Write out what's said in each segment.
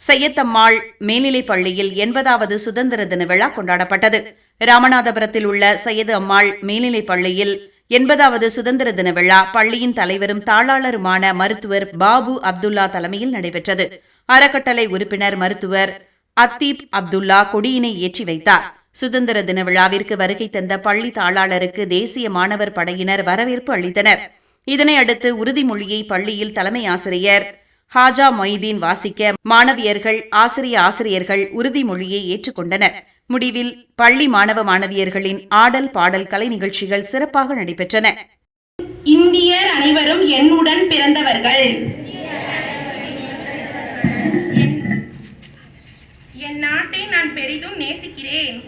சையத்தம்மாள் மேல்நிலைப் பள்ளியில் 80வது சுதந்திர தின விழா கொண்டாடப்பட்டது. ராமநாதபுரத்தில் உள்ள சையது அம்மாள் மேல்நிலைப் பள்ளியில் 80வது சுதந்திர தின விழா பள்ளியின் தலைவரும் தாளாளருமான மருத்துவர் பாபு அப்துல்லா தலைமையில் நடைபெற்றது. அறக்கட்டளை உறுப்பினர் மருத்துவர் அத்தீப் அப்துல்லா கொடியினை ஏற்றி வைத்தார். சுதந்திர தின விழாவிற்கு வருகை தந்த பள்ளி தாளாளருக்கு தேசிய மாணவர் படையினர் வரவேற்பு அளித்தனர். இதனையடுத்து உறுதிமொழியை பள்ளியில் தலைமை ஆசிரியர் ஹாஜா மொய்தீன் வாசிக்க மாணவியர்கள் ஆசிரியர்கள் உறுதிமொழியை ஏற்றுக்கொண்டனர். முடிவில் பள்ளி மாணவ மாணவியர்களின் ஆடல் பாடல் கலை நிகழ்ச்சிகள் சிறப்பாக நடைபெற்றன. இந்தியர் அனைவரும் என்னுடன் பிறந்தவர்கள். என் நாட்டை நான் பெரிதும் நேசிக்கிறேன்.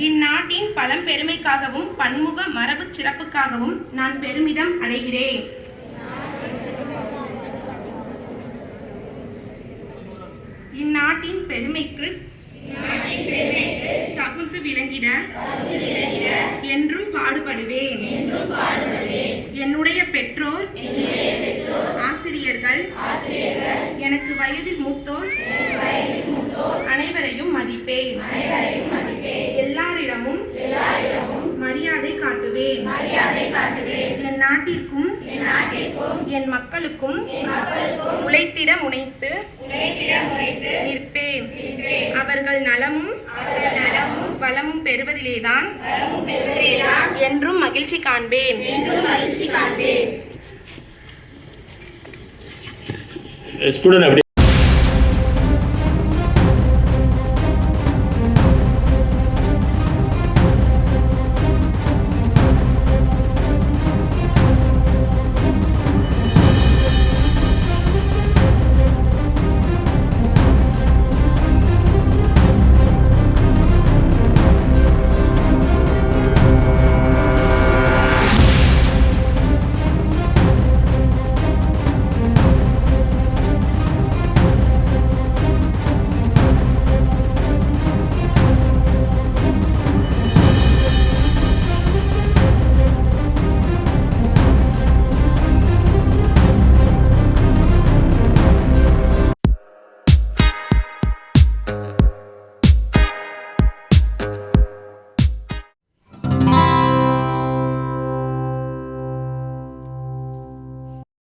இந்நாட்டின் பழம்பெருமைக்காகவும் பன்முக மரபு சிறப்புக்காகவும் நான் பெருமிதம் அடைகிறேன். இந்நாட்டின் பெருமைக்கு தகுந்து விளங்கிட என்றும் பாடுபடுவேன். என்னுடைய பெற்றோர் ஆசிரியர்கள் எனக்கு வயதில் மூத்தோர் அனைவரையும் மதிப்பேன். எல்லாரிடமும் மரியாதை காட்டுவேன். என் நாட்டிற்கும் என் மக்களுக்கும் உழைத்திட முனைத்து நிற்பேன். அவர்கள் நலமும் வளமும் பெறுவதிலேதான் என்றும் மகிழ்ச்சி காண்பேன். ஸ்டூடெண்ட்